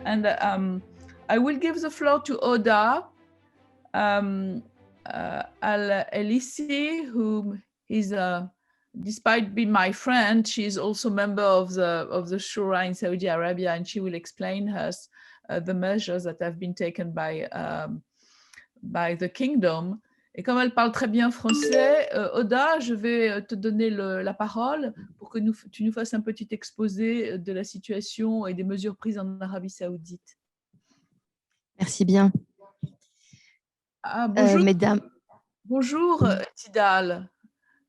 And I will give the floor to Oda Al-Elisi, who is despite being my friend, she is also member of the Shura in Saudi Arabia, and she will explain us the measures that have been taken by the kingdom. Et comme elle parle très bien français, Oda, je vais te donner la parole pour que tu nous fasses un petit exposé de la situation et des mesures prises en Arabie Saoudite. Merci bien. Bonjour, mesdames. Bonjour, Tidal.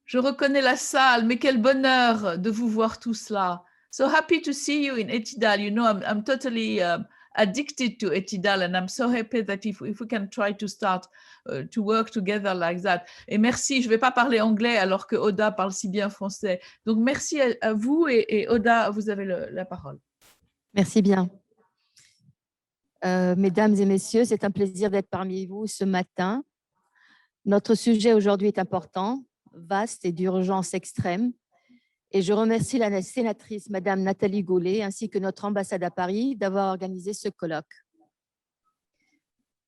Je reconnais la salle, mais quel bonheur de vous voir tous là. So happy to see you in Etidal. You know, I'm totally addicted to Etidal, and I'm so happy that if we can try to start to work together like that. Et merci, je ne vais pas parler anglais alors que Oda parle si bien français. Donc merci à vous et Oda, vous avez la parole. Merci bien. Mesdames et messieurs, c'est un plaisir d'être parmi vous ce matin. Notre sujet aujourd'hui est important, vaste et d'urgence extrême. Et je remercie la sénatrice, Madame Nathalie Goulet, ainsi que notre ambassade à Paris d'avoir organisé ce colloque.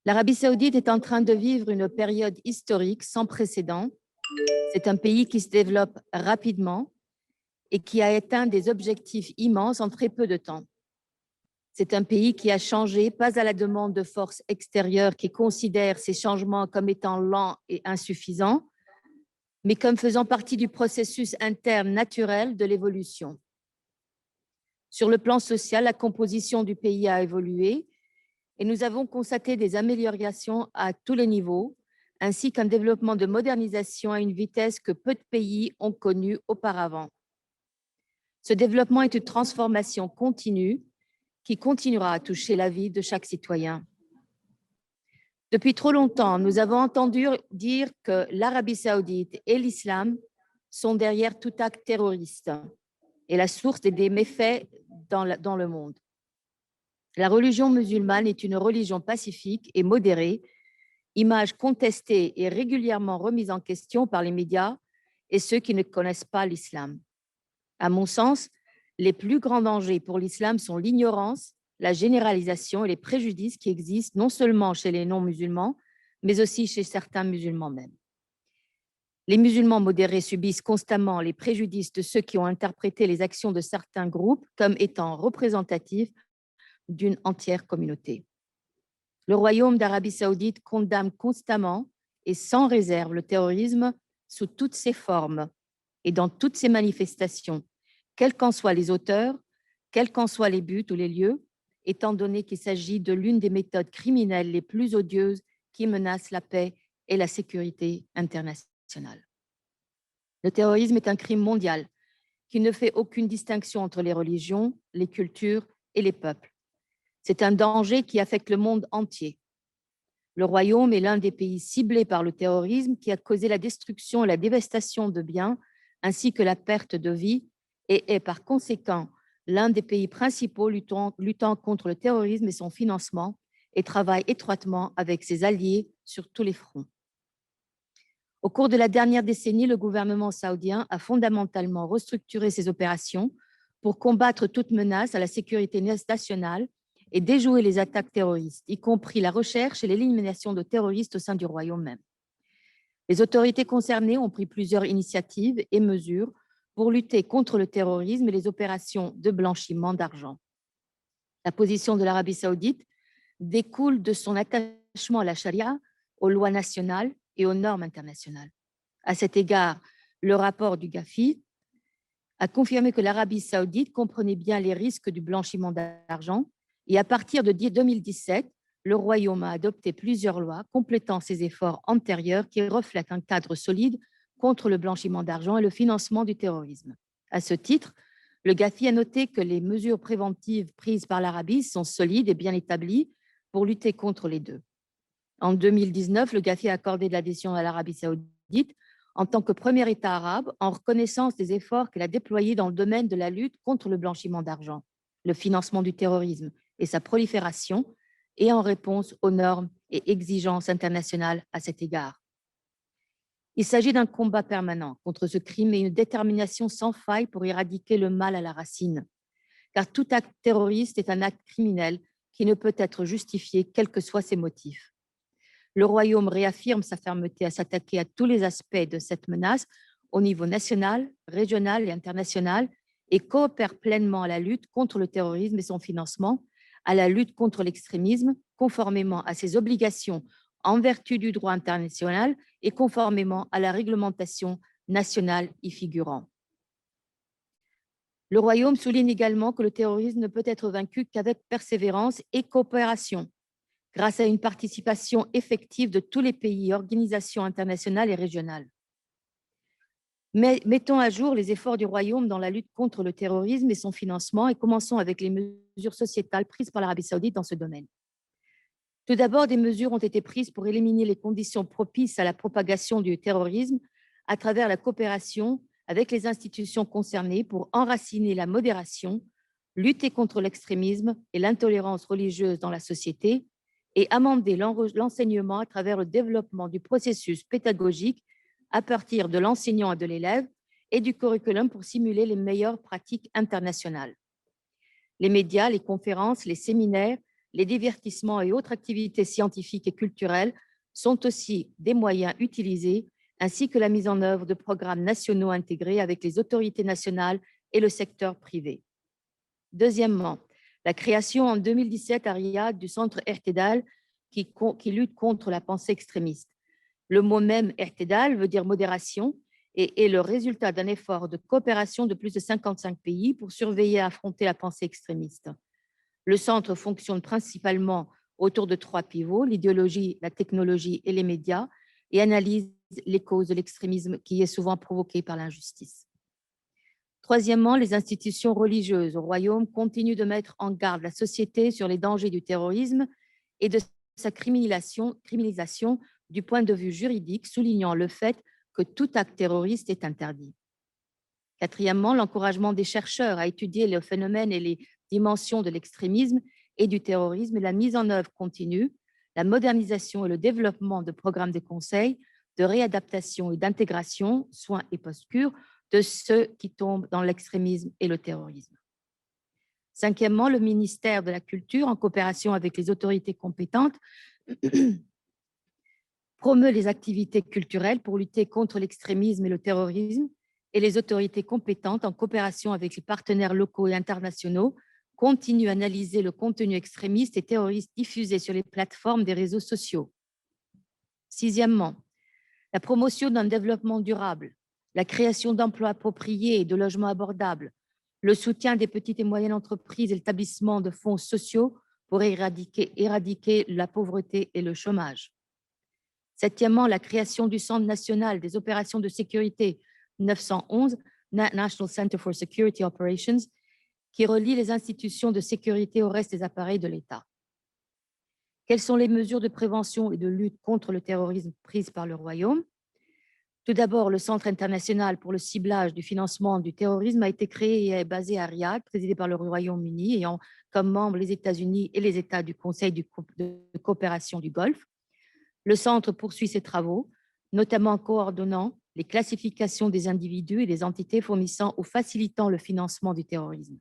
L'Arabie Saoudite est en train de vivre une période historique sans précédent. C'est un pays qui se développe rapidement et qui a atteint des objectifs immenses en très peu de temps. C'est un pays qui a changé, pas à la demande de forces extérieures qui considèrent ces changements comme étant lents et insuffisants, mais comme faisant partie du processus interne naturel de l'évolution. Sur le plan social, la composition du pays a évolué et nous avons constaté des améliorations à tous les niveaux, ainsi qu'un développement de modernisation à une vitesse que peu de pays ont connue auparavant. Ce développement est une transformation continue qui continuera à toucher la vie de chaque citoyen. Depuis trop longtemps, nous avons entendu dire que l'Arabie saoudite et l'islam sont derrière tout acte terroriste et la source des méfaits dans le monde. La religion musulmane est une religion pacifique et modérée, image contestée et régulièrement remise en question par les médias et ceux qui ne connaissent pas l'islam. À mon sens, les plus grands dangers pour l'islam sont l'ignorance, la généralisation et les préjudices qui existent non seulement chez les non-musulmans, mais aussi chez certains musulmans même. Les musulmans modérés subissent constamment les préjudices de ceux qui ont interprété les actions de certains groupes comme étant représentatifs d'une entière communauté. Le Royaume d'Arabie saoudite condamne constamment et sans réserve le terrorisme sous toutes ses formes et dans toutes ses manifestations, quels qu'en soient les auteurs, quels qu'en soient les buts ou les lieux, étant donné qu'il s'agit de l'une des méthodes criminelles les plus odieuses qui menacent la paix et la sécurité internationale. Le terrorisme est un crime mondial qui ne fait aucune distinction entre les religions, les cultures et les peuples. C'est un danger qui affecte le monde entier. Le Royaume est l'un des pays ciblés par le terrorisme qui a causé la destruction et la dévastation de biens ainsi que la perte de vie et est par conséquent l'un des pays principaux luttant contre le terrorisme et son financement et travaille étroitement avec ses alliés sur tous les fronts. Au cours de la dernière décennie, le gouvernement saoudien a fondamentalement restructuré ses opérations pour combattre toute menace à la sécurité nationale et déjouer les attaques terroristes, y compris la recherche et l'élimination de terroristes au sein du royaume même. Les autorités concernées ont pris plusieurs initiatives et mesures pour lutter contre le terrorisme et les opérations de blanchiment d'argent. La position de l'Arabie saoudite découle de son attachement à la charia, aux lois nationales et aux normes internationales. À cet égard, le rapport du GAFI a confirmé que l'Arabie saoudite comprenait bien les risques du blanchiment d'argent et à partir de 2017, le Royaume a adopté plusieurs lois complétant ses efforts antérieurs qui reflètent un cadre solide contre le blanchiment d'argent et le financement du terrorisme. À ce titre, le GAFI a noté que les mesures préventives prises par l'Arabie sont solides et bien établies pour lutter contre les deux. En 2019, le GAFI a accordé de l'adhésion à l'Arabie saoudite en tant que premier État arabe en reconnaissance des efforts qu'elle a déployés dans le domaine de la lutte contre le blanchiment d'argent, le financement du terrorisme et sa prolifération, et en réponse aux normes et exigences internationales à cet égard. Il s'agit d'un combat permanent contre ce crime et une détermination sans faille pour éradiquer le mal à la racine, car tout acte terroriste est un acte criminel qui ne peut être justifié quels que soient ses motifs. Le Royaume réaffirme sa fermeté à s'attaquer à tous les aspects de cette menace au niveau national, régional et international et coopère pleinement à la lutte contre le terrorisme et son financement, à la lutte contre l'extrémisme, conformément à ses obligations en vertu du droit international et conformément à la réglementation nationale y figurant. Le Royaume souligne également que le terrorisme ne peut être vaincu qu'avec persévérance et coopération, grâce à une participation effective de tous les pays et organisations internationales et régionales. Mais mettons à jour les efforts du Royaume dans la lutte contre le terrorisme et son financement et commençons avec les mesures sociétales prises par l'Arabie saoudite dans ce domaine. Tout d'abord, des mesures ont été prises pour éliminer les conditions propices à la propagation du terrorisme à travers la coopération avec les institutions concernées pour enraciner la modération, lutter contre l'extrémisme et l'intolérance religieuse dans la société et amender l'enseignement à travers le développement du processus pédagogique à partir de l'enseignant et de l'élève et du curriculum pour simuler les meilleures pratiques internationales. Les médias, les conférences, les séminaires, les divertissements et autres activités scientifiques et culturelles sont aussi des moyens utilisés, ainsi que la mise en œuvre de programmes nationaux intégrés avec les autorités nationales et le secteur privé. Deuxièmement, la création en 2017 à Riyad du centre Ertedal qui lutte contre la pensée extrémiste. Le mot même Ertedal veut dire modération et est le résultat d'un effort de coopération de plus de 55 pays pour surveiller et affronter la pensée extrémiste. Le centre fonctionne principalement autour de 3 pivots, l'idéologie, la technologie et les médias, et analyse les causes de l'extrémisme qui est souvent provoqué par l'injustice. Troisièmement, les institutions religieuses au Royaume continuent de mettre en garde la société sur les dangers du terrorisme et de sa criminalisation du point de vue juridique, soulignant le fait que tout acte terroriste est interdit. Quatrièmement, l'encouragement des chercheurs à étudier le phénomène et les dimensions de l'extrémisme et du terrorisme et la mise en œuvre continue, la modernisation et le développement de programmes de conseil, de réadaptation et d'intégration, soins et post-cure de ceux qui tombent dans l'extrémisme et le terrorisme. Cinquièmement, le ministère de la Culture, en coopération avec les autorités compétentes, promeut les activités culturelles pour lutter contre l'extrémisme et le terrorisme et les autorités compétentes, en coopération avec les partenaires locaux et internationaux, continuent à analyser le contenu extrémiste et terroriste diffusé sur les plateformes des réseaux sociaux. Sixièmement, la promotion d'un développement durable, la création d'emplois appropriés et de logements abordables, le soutien des petites et moyennes entreprises et l'établissement de fonds sociaux pour éradiquer la pauvreté et le chômage. Septièmement, la création du Centre national des opérations de sécurité 911, National Center for Security Operations, qui relie les institutions de sécurité au reste des appareils de l'État. Quelles sont les mesures de prévention et de lutte contre le terrorisme prises par le Royaume? Tout d'abord, le Centre international pour le ciblage du financement du terrorisme a été créé et est basé à Riyad, présidé par le Royaume-Uni, ayant comme membres les États-Unis et les États du Conseil de coopération du Golfe. Le centre poursuit ses travaux, notamment en coordonnant les classifications des individus et des entités fournissant ou facilitant le financement du terrorisme.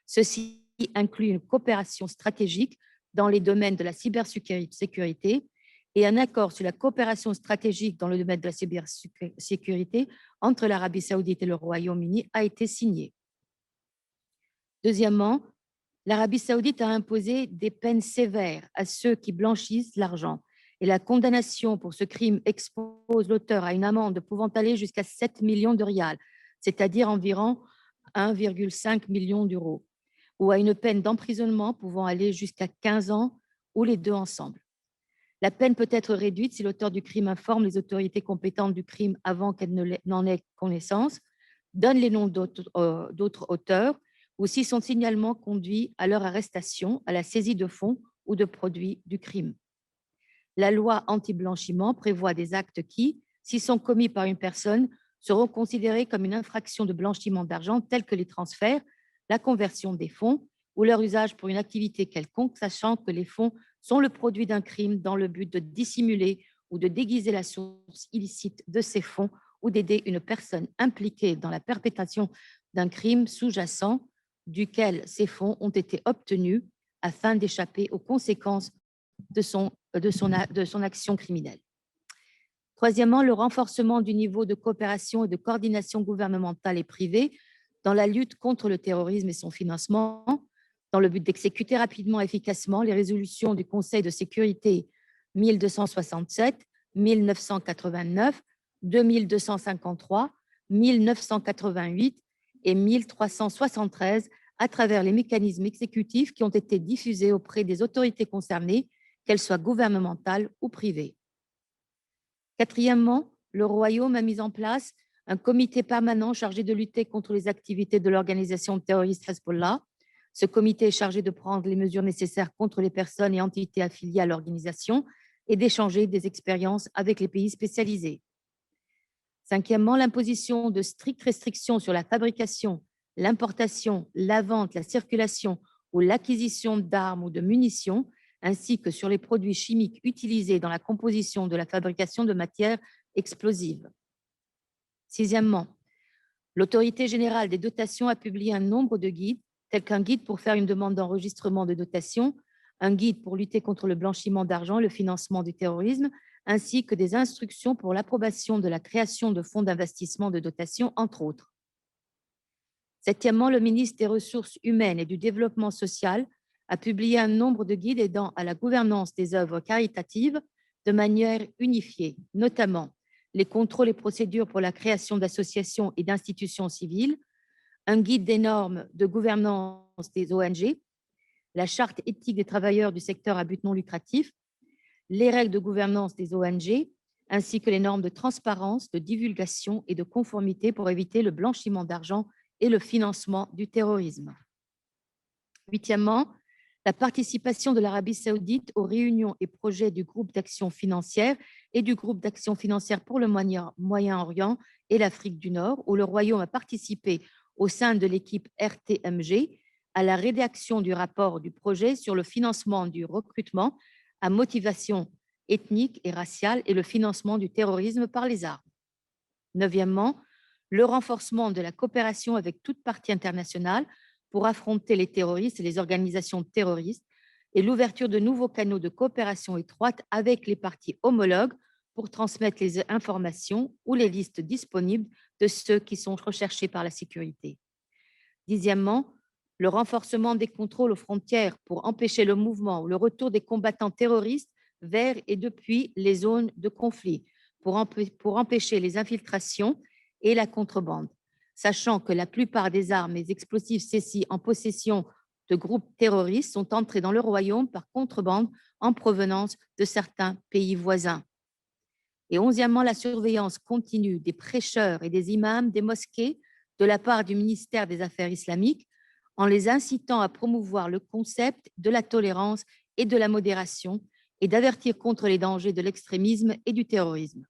Ceci inclut une coopération stratégique dans les domaines de la cybersécurité et un accord sur la coopération stratégique dans le domaine de la cybersécurité entre l'Arabie saoudite et le Royaume-Uni a été signé. Deuxièmement, l'Arabie saoudite a imposé des peines sévères à ceux qui blanchissent l'argent et la condamnation pour ce crime expose l'auteur à une amende pouvant aller jusqu'à 7 millions de rials, c'est-à-dire environ 1,5 million d'euros, ou à une peine d'emprisonnement pouvant aller jusqu'à 15 ans ou les deux ensemble. La peine peut être réduite si l'auteur du crime informe les autorités compétentes du crime avant qu'elles n'en aient connaissance, donne les noms d'autres auteurs ou si son signalement conduit à leur arrestation, à la saisie de fonds ou de produits du crime. La loi anti-blanchiment prévoit des actes qui, s'ils sont commis par une personne, seront considérés comme une infraction de blanchiment d'argent tels que les transferts, la conversion des fonds ou leur usage pour une activité quelconque, sachant que les fonds sont le produit d'un crime dans le but de dissimuler ou de déguiser la source illicite de ces fonds ou d'aider une personne impliquée dans la perpétration d'un crime sous-jacent duquel ces fonds ont été obtenus afin d'échapper aux conséquences de son action criminelle. Troisièmement, le renforcement du niveau de coopération et de coordination gouvernementale et privée dans la lutte contre le terrorisme et son financement, dans le but d'exécuter rapidement et efficacement les résolutions du Conseil de sécurité 1267, 1989, 2253, 1988 et 1373 à travers les mécanismes exécutifs qui ont été diffusés auprès des autorités concernées, qu'elles soient gouvernementales ou privées. Quatrièmement, le Royaume a mis en place un comité permanent chargé de lutter contre les activités de l'organisation terroriste Hezbollah. Ce comité est chargé de prendre les mesures nécessaires contre les personnes et entités affiliées à l'organisation et d'échanger des expériences avec les pays spécialisés. Cinquièmement, l'imposition de strictes restrictions sur la fabrication, l'importation, la vente, la circulation ou l'acquisition d'armes ou de munitions, ainsi que sur les produits chimiques utilisés dans la composition de la fabrication de matières explosives. Sixièmement, l'Autorité générale des dotations a publié un nombre de guides, tels qu'un guide pour faire une demande d'enregistrement de dotation, un guide pour lutter contre le blanchiment d'argent et le financement du terrorisme, ainsi que des instructions pour l'approbation de la création de fonds d'investissement de dotation, entre autres. Septièmement, le ministre des Ressources humaines et du Développement social a publié un nombre de guides aidant à la gouvernance des œuvres caritatives de manière unifiée, notamment les contrôles et procédures pour la création d'associations et d'institutions civiles, un guide des normes de gouvernance des ONG, la charte éthique des travailleurs du secteur à but non lucratif, les règles de gouvernance des ONG, ainsi que les normes de transparence, de divulgation et de conformité pour éviter le blanchiment d'argent et le financement du terrorisme. Huitièmement, la participation de l'Arabie saoudite aux réunions et projets du groupe d'action financière et du groupe d'action financière pour le Moyen-Orient et l'Afrique du Nord, où le Royaume a participé au sein de l'équipe RTMG à la rédaction du rapport du projet sur le financement du recrutement à motivation ethnique et raciale et le financement du terrorisme par les armes. Neuvièmement, le renforcement de la coopération avec toute partie internationale pour affronter les terroristes et les organisations terroristes et l'ouverture de nouveaux canaux de coopération étroite avec les parties homologues pour transmettre les informations ou les listes disponibles de ceux qui sont recherchés par la sécurité. Dixièmement, le renforcement des contrôles aux frontières pour empêcher le mouvement ou le retour des combattants terroristes vers et depuis les zones de conflit, pour empêcher les infiltrations et la contrebande, sachant que la plupart des armes et explosifs saisis en possession de groupes terroristes sont entrés dans le royaume par contrebande en provenance de certains pays voisins. Et onzièmement, la surveillance continue des prêcheurs et des imams des mosquées de la part du ministère des Affaires islamiques en les incitant à promouvoir le concept de la tolérance et de la modération et d'avertir contre les dangers de l'extrémisme et du terrorisme.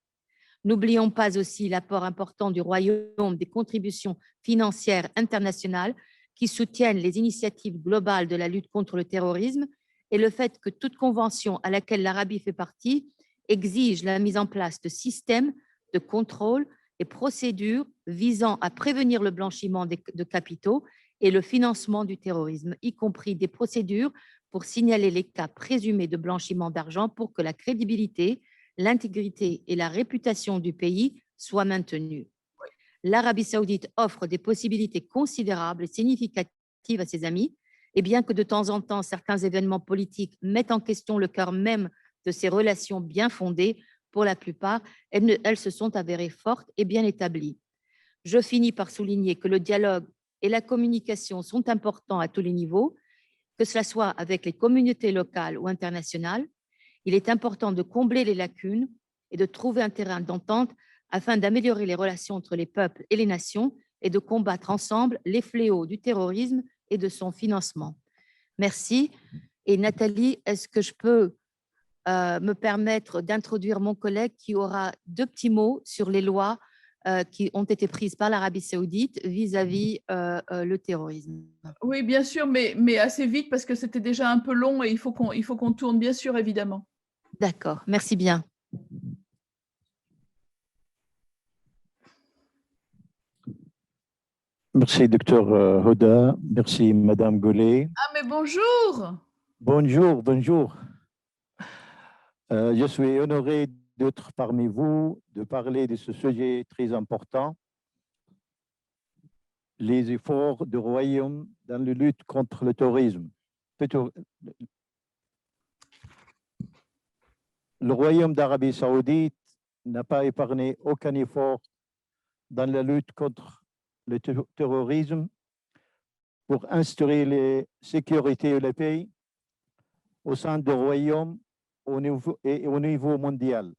N'oublions pas aussi l'apport important du Royaume des contributions financières internationales qui soutiennent les initiatives globales de la lutte contre le terrorisme et le fait que toute convention à laquelle l'Arabie fait partie exige la mise en place de systèmes de contrôle et procédures visant à prévenir le blanchiment de capitaux et le financement du terrorisme, y compris des procédures pour signaler les cas présumés de blanchiment d'argent pour que la crédibilité, l'intégrité et la réputation du pays soient maintenues. L'Arabie saoudite offre des possibilités considérables et significatives à ses amis, et bien que de temps en temps certains événements politiques mettent en question le cœur même de ces relations bien fondées, pour la plupart, elles se sont avérées fortes et bien établies. Je finis par souligner que le dialogue et la communication sont importants à tous les niveaux, que cela soit avec les communautés locales ou internationales. Il est important de combler les lacunes et de trouver un terrain d'entente afin d'améliorer les relations entre les peuples et les nations et de combattre ensemble les fléaux du terrorisme et de son financement. Merci. Et Nathalie, est-ce que je peux me permettre d'introduire mon collègue qui aura deux petits mots sur les lois qui ont été prises par l'Arabie saoudite vis-à-vis le terrorisme. Oui, bien sûr, mais assez vite parce que c'était déjà un peu long et il faut qu'on tourne, bien sûr, évidemment. D'accord, merci bien. Merci, docteur Hoda. Merci, madame Golay. Ah, mais bonjour! Bonjour, bonjour. Je suis honoré d'être parmi vous, de parler de ce sujet très important, les efforts du Royaume dans la lutte contre le terrorisme. Le Royaume d'Arabie Saoudite n'a pas épargné aucun effort dans la lutte contre le terrorisme pour instaurer la sécurité et la paix au sein du Royaume au niveau mondial.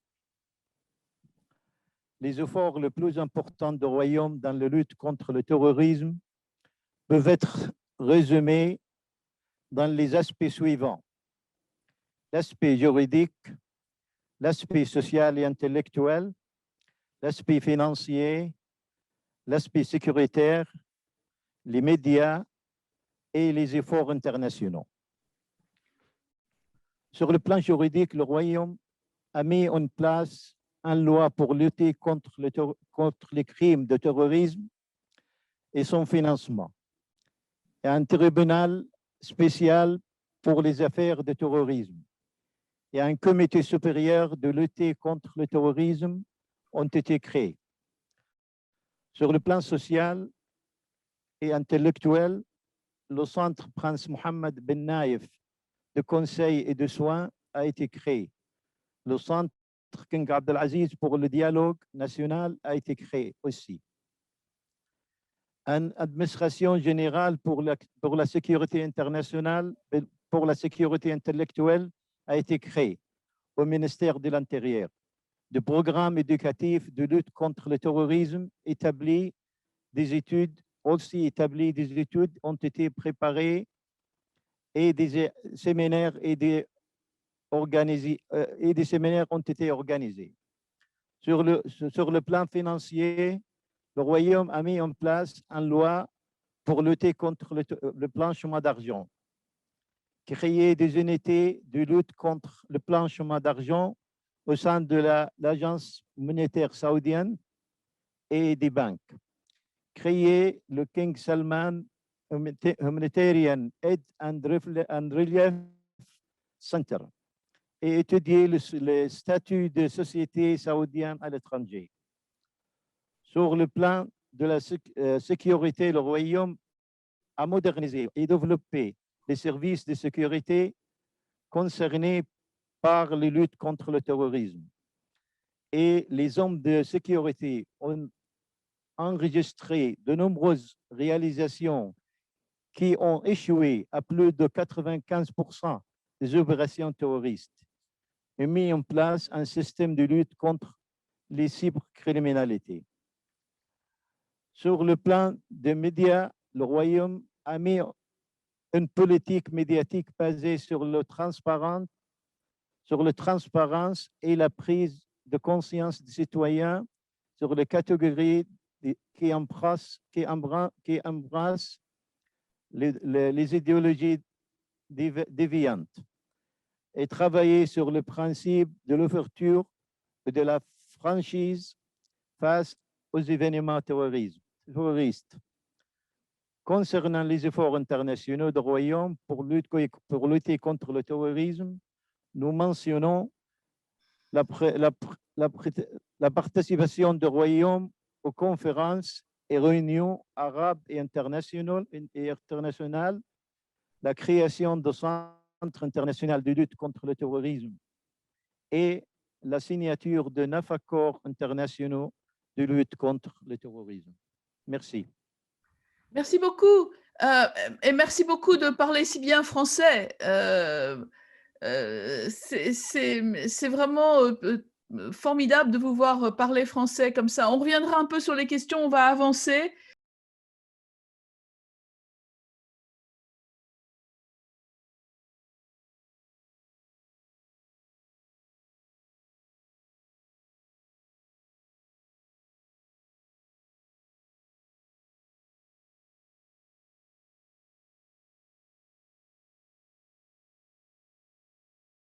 Les efforts les plus importants du Royaume dans la lutte contre le terrorisme peuvent être résumés dans les aspects suivants: l'aspect juridique, l'aspect social et intellectuel, l'aspect financier, l'aspect sécuritaire, les médias et les efforts internationaux. Sur le plan juridique, le Royaume a mis en place une loi pour lutter contre les crimes de terrorisme et son financement, et un tribunal spécial pour les affaires de terrorisme et un comité supérieur de lutter contre le terrorisme ont été créés. Sur le plan social et intellectuel, le Centre Prince Mohammed Ben Naïf de conseil et de soins a été créé. Le Centre King Abdelaziz pour le dialogue national a été créé aussi. Une administration générale pour la sécurité internationale, pour la sécurité intellectuelle a été créée au ministère de l'Intérieur. Des programmes éducatifs de lutte contre le terrorisme établis, des études ont été préparées et des séminaires ont été organisés. Sur le plan financier, le Royaume a mis en place une loi pour lutter contre le blanchiment d'argent, créer des unités de lutte contre le blanchiment d'argent au sein de l'Agence monétaire saoudienne et des banques, créer le King Salman Humanitarian Aid and Relief Center et étudier le statut de société saoudienne à l'étranger. Sur le plan de la sécurité, le Royaume a modernisé et développé les services de sécurité concernés par les luttes contre le terrorisme. Et les hommes de sécurité ont enregistré de nombreuses réalisations qui ont échoué à plus de 95% des opérations terroristes et mis en place un système de lutte contre les cybercriminalités. Sur le plan des médias, le Royaume a mis une politique médiatique basée sur la transparence et la prise de conscience des citoyens sur les catégories qui embrassent les idéologies déviantes et travailler sur le principe de l'ouverture et de la franchise face aux événements terroristes. Concernant les efforts internationaux du Royaume pour lutter contre le terrorisme, nous mentionnons la participation du Royaume aux conférences et réunions arabes et internationales, la création du Centre international de lutte contre le terrorisme et la signature de 9 accords internationaux de lutte contre le terrorisme. Merci. Merci beaucoup. Et merci beaucoup de parler si bien français. C'est vraiment formidable de vous voir parler français comme ça. On reviendra un peu sur les questions, on va avancer.